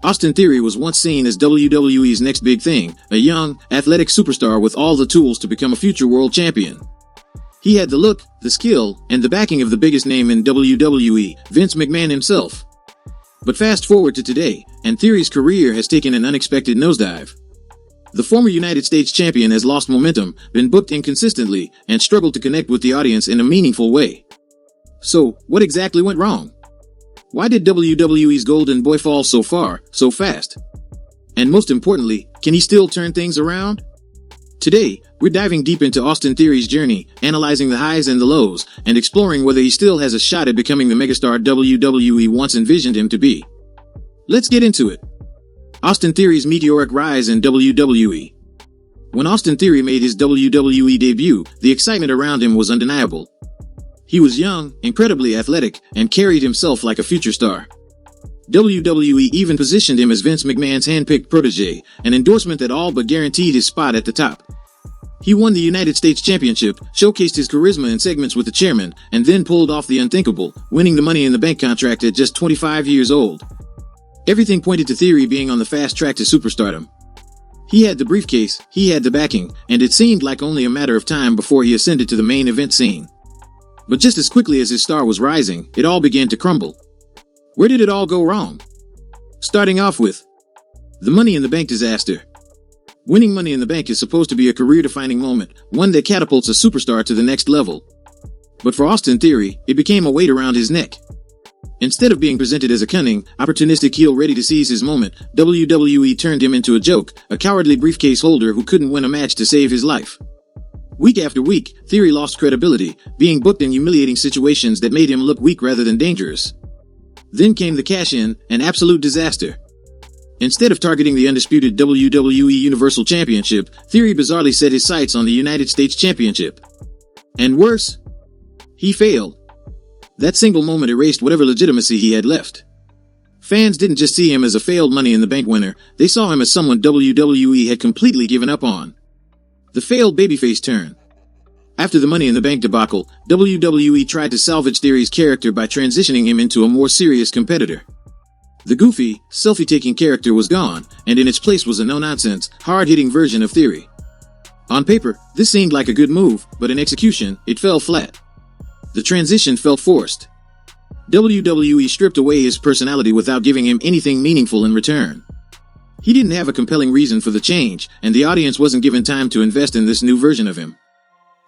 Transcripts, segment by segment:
Austin Theory was once seen as WWE's next big thing, a young, athletic superstar with all the tools to become a future world champion. He had the look, the skill, and the backing of the biggest name in WWE, Vince McMahon himself. But fast forward to today, and Theory's career has taken an unexpected nosedive. The former United States champion has lost momentum, been booked inconsistently, and struggled to connect with the audience in a meaningful way. So, what exactly went wrong? Why did WWE's golden boy fall so far, so fast? And most importantly, can he still turn things around? Today, we're diving deep into Austin Theory's journey, analyzing the highs and the lows, and exploring whether he still has a shot at becoming the megastar WWE once envisioned him to be. Let's get into it. Austin Theory's meteoric rise in WWE. When Austin Theory made his WWE debut, the excitement around him was undeniable. He was young, incredibly athletic, and carried himself like a future star. WWE even positioned him as Vince McMahon's handpicked protege, an endorsement that all but guaranteed his spot at the top. He won the United States Championship, showcased his charisma in segments with the chairman, and then pulled off the unthinkable, winning the Money in the Bank contract at just 25 years old. Everything pointed to Theory being on the fast track to superstardom. He had the briefcase, he had the backing, and it seemed like only a matter of time before he ascended to the main event scene. But just as quickly as his star was rising, it all began to crumble. Where did it all go wrong? Starting off with the Money in the Bank disaster. Winning Money in the Bank is supposed to be a career-defining moment, one that catapults a superstar to the next level. But for Austin Theory, it became a weight around his neck. Instead of being presented as a cunning, opportunistic heel ready to seize his moment, WWE turned him into a joke, a cowardly briefcase holder who couldn't win a match to save his life. Week after week, Theory lost credibility, being booked in humiliating situations that made him look weak rather than dangerous. Then came the cash-in, an absolute disaster. Instead of targeting the undisputed WWE Universal Championship, Theory bizarrely set his sights on the United States Championship. And worse, he failed. That single moment erased whatever legitimacy he had left. Fans didn't just see him as a failed Money in the Bank winner, they saw him as someone WWE had completely given up on. The failed babyface turn. After the Money in the Bank debacle, WWE tried to salvage Theory's character by transitioning him into a more serious competitor. The goofy, selfie-taking character was gone, and in its place was a no-nonsense, hard-hitting version of Theory. On paper, this seemed like a good move, but in execution, it fell flat. The transition felt forced. WWE stripped away his personality without giving him anything meaningful in return. He didn't have a compelling reason for the change, and the audience wasn't given time to invest in this new version of him.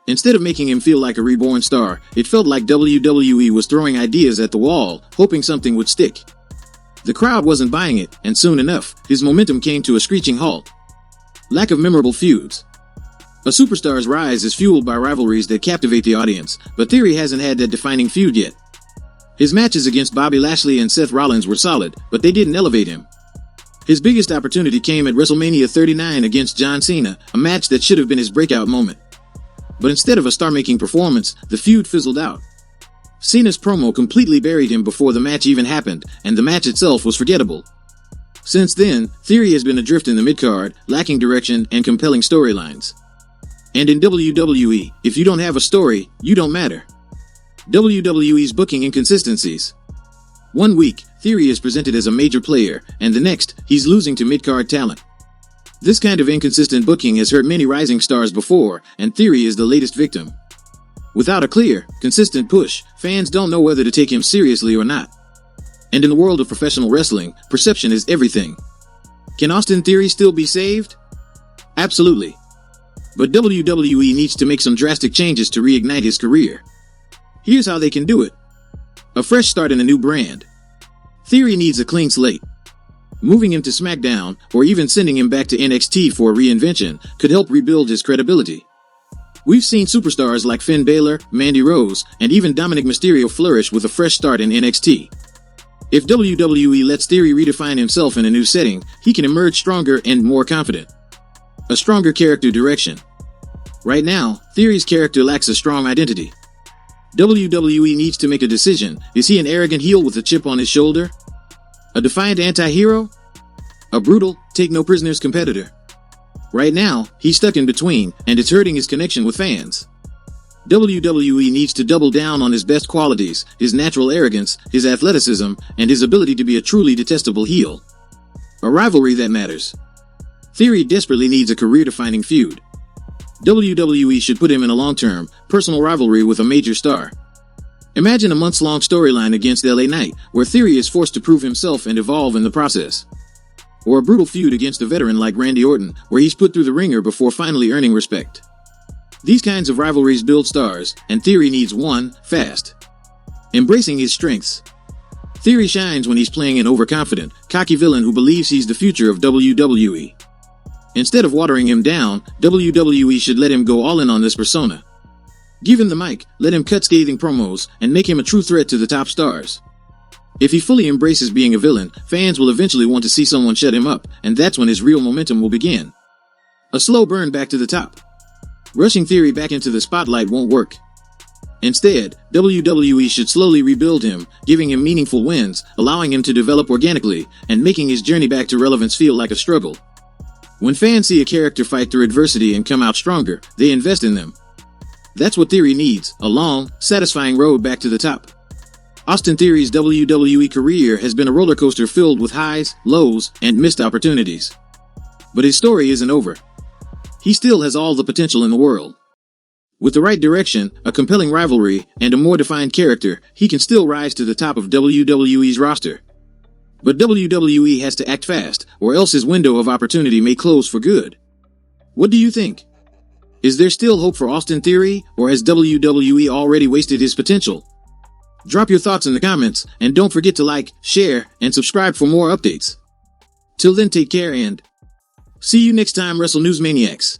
Instead of making him feel like a reborn star, it felt like WWE was throwing ideas at the wall, hoping something would stick. The crowd wasn't buying it, and soon enough, his momentum came to a screeching halt. Lack of memorable feuds. A superstar's rise is fueled by rivalries that captivate the audience, but Theory hasn't had that defining feud yet. His matches against Bobby Lashley and Seth Rollins were solid, but they didn't elevate him. His biggest opportunity came at WrestleMania 39 against Jhon Cena, a match that should have been his breakout moment. But instead of a star-making performance, the feud fizzled out. Cena's promo completely buried him before the match even happened, and the match itself was forgettable. Since then, Theory has been adrift in the mid-card, lacking direction and compelling storylines. And in WWE, if you don't have a story, you don't matter. WWE's booking inconsistencies. One week, Theory is presented as a major player, and the next, he's losing to mid-card talent. This kind of inconsistent booking has hurt many rising stars before, and Theory is the latest victim. Without a clear, consistent push, fans don't know whether to take him seriously or not. And in the world of professional wrestling, perception is everything. Can Austin Theory still be saved? Absolutely. But WWE needs to make some drastic changes to reignite his career. Here's how they can do it. A fresh start in a new brand. Theory needs a clean slate. Moving him to SmackDown, or even sending him back to NXT for a reinvention, could help rebuild his credibility. We've seen superstars like Finn Balor, Mandy Rose, and even Dominic Mysterio flourish with a fresh start in NXT. If WWE lets Theory redefine himself in a new setting, he can emerge stronger and more confident. A stronger character direction. Right now, Theory's character lacks a strong identity. WWE needs to make a decision. Is he an arrogant heel with a chip on his shoulder? A defiant anti-hero? A brutal, take-no-prisoners competitor? Right now, he's stuck in between, and it's hurting his connection with fans. WWE needs to double down on his best qualities, his natural arrogance, his athleticism, and his ability to be a truly detestable heel. A rivalry that matters. Theory desperately needs a career-defining feud. WWE should put him in a long-term, personal rivalry with a major star. Imagine a months-long storyline against LA Knight, where Theory is forced to prove himself and evolve in the process. Or a brutal feud against a veteran like Randy Orton, where he's put through the ringer before finally earning respect. These kinds of rivalries build stars, and Theory needs one, fast. Embracing his strengths. Theory shines when he's playing an overconfident, cocky villain who believes he's the future of WWE. Instead of watering him down, WWE should let him go all in on this persona. Give him the mic, let him cut scathing promos, and make him a true threat to the top stars. If he fully embraces being a villain, fans will eventually want to see someone shut him up, and that's when his real momentum will begin. A slow burn back to the top. Rushing Theory back into the spotlight won't work. Instead, WWE should slowly rebuild him, giving him meaningful wins, allowing him to develop organically, and making his journey back to relevance feel like a struggle. When fans see a character fight through adversity and come out stronger, they invest in them. That's what Theory needs, a long, satisfying road back to the top. Austin Theory's WWE career has been a roller coaster filled with highs, lows, and missed opportunities. But his story isn't over. He still has all the potential in the world. With the right direction, a compelling rivalry, and a more defined character, he can still rise to the top of WWE's roster. But WWE has to act fast, or else his window of opportunity may close for good. What do you think? Is there still hope for Austin Theory, or has WWE already wasted his potential? Drop your thoughts in the comments, and don't forget to like, share, and subscribe for more updates. Till then, take care and see you next time, Wrestle News Maniacs.